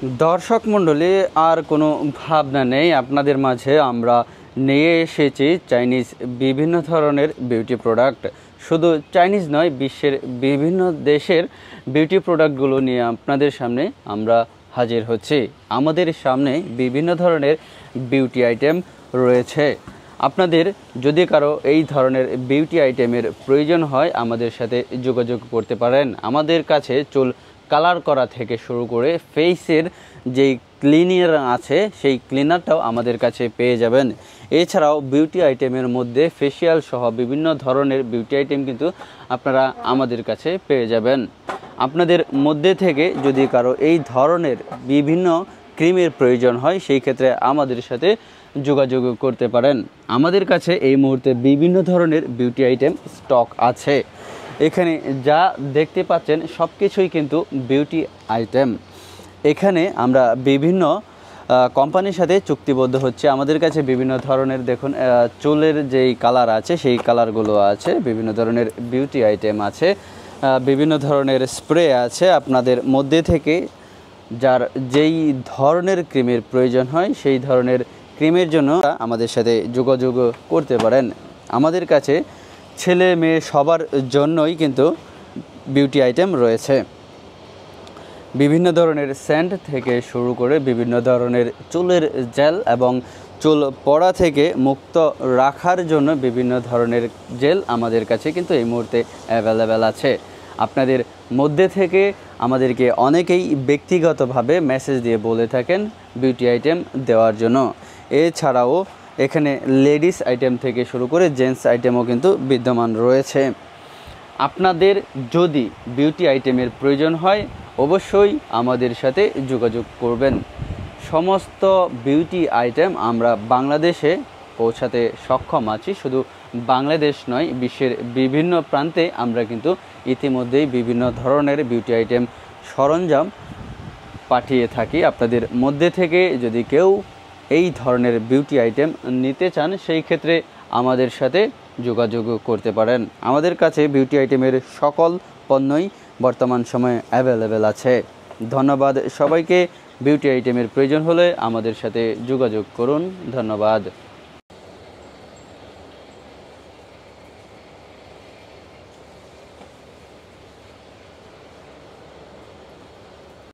দর্শক মণ্ডলী, আর কোনো ভাবনা নেই, আপনাদের মাঝে আমরা নিয়ে এসেছি চাইনিজ বিভিন্ন ধরনের বিউটি প্রোডাক্ট। শুধু চাইনিজ নয়, বিশ্বের বিভিন্ন দেশের বিউটি প্রোডাক্টগুলো নিয়ে আপনাদের সামনে আমরা হাজির হচ্ছি। আমাদের সামনে বিভিন্ন ধরনের বিউটি আইটেম রয়েছে। আপনাদের যদি কারো এই ধরনের বিউটি আইটেমের প্রয়োজন হয়, আমাদের সাথে যোগাযোগ করতে পারেন। আমাদের কাছে চুল কালার করা থেকে শুরু করে ফেসের যেই ক্লিনার আছে সেই ক্লিনারটাও আমাদের কাছে পেয়ে যাবেন। এছাড়াও বিউটি আইটেমের মধ্যে ফেসিয়াল সহ বিভিন্ন ধরনের বিউটি আইটেম কিন্তু আপনারা আমাদের কাছে পেয়ে যাবেন। আপনাদের মধ্যে থেকে যদি কারো এই ধরনের বিভিন্ন ক্রিমের প্রয়োজন হয়, সেই ক্ষেত্রে আমাদের সাথে যোগাযোগ করতে পারেন। আমাদের কাছে এই মুহূর্তে বিভিন্ন ধরনের বিউটি আইটেম স্টক আছে। এখানে যা দেখতে পাচ্ছেন সব কিছুই কিন্তু বিউটি আইটেম। এখানে আমরা বিভিন্ন কোম্পানির সাথে চুক্তিবদ্ধ হচ্ছে। আমাদের কাছে বিভিন্ন ধরনের দেখুন চুলের যেই কালার আছে সেই কালারগুলো আছে, বিভিন্ন ধরনের বিউটি আইটেম আছে, বিভিন্ন ধরনের স্প্রে আছে। আপনাদের মধ্যে থেকে যার যেই ধরনের ক্রিমের প্রয়োজন হয় সেই ধরনের ক্রিমের জন্য আমাদের সাথে যোগাযোগ করতে পারেন। আমাদের কাছে ছেলে মেয়ে সবার জন্যই কিন্তু বিউটি আইটেম রয়েছে। বিভিন্ন ধরনের সেন্ট থেকে শুরু করে বিভিন্ন ধরনের চুলের জেল এবং চুল পড়া থেকে মুক্ত রাখার জন্য বিভিন্ন ধরনের জেল আমাদের কাছে কিন্তু এই মুহূর্তে অ্যাভেলেবেল আছে। আপনাদের মধ্যে থেকে আমাদেরকে অনেকেই ব্যক্তিগতভাবে মেসেজ দিয়ে বলে থাকেন বিউটি আইটেম দেওয়ার জন্য। এছাড়াও এখানে লেডিস আইটেম থেকে শুরু করে জেন্টস আইটেমও কিন্তু বিদ্যমান রয়েছে। আপনাদের যদি বিউটি আইটেমের প্রয়োজন হয়, অবশ্যই আমাদের সাথে যোগাযোগ করবেন। সমস্ত বিউটি আইটেম আমরা বাংলাদেশে পৌঁছাতে সক্ষম আছি। শুধু বাংলাদেশ নয়, বিশ্বের বিভিন্ন প্রান্তে আমরা কিন্তু ইতিমধ্যেই বিভিন্ন ধরনের বিউটি আইটেম সরঞ্জাম পাঠিয়ে থাকি। আপনাদের মধ্যে থেকে যদি কেউ এই ধরনের বিউটি আইটেম নিতে চান, সেই ক্ষেত্রে আমাদের সাথে যোগাযোগ করতে পারেন। আমাদের কাছে বিউটি আইটেমের সকল পণ্যই বর্তমান সময়ে অ্যাভেলেবেল আছে। ধন্যবাদ সবাইকে। বিউটি আইটেমের প্রয়োজন হলে আমাদের সাথে যোগাযোগ করুন। ধন্যবাদ।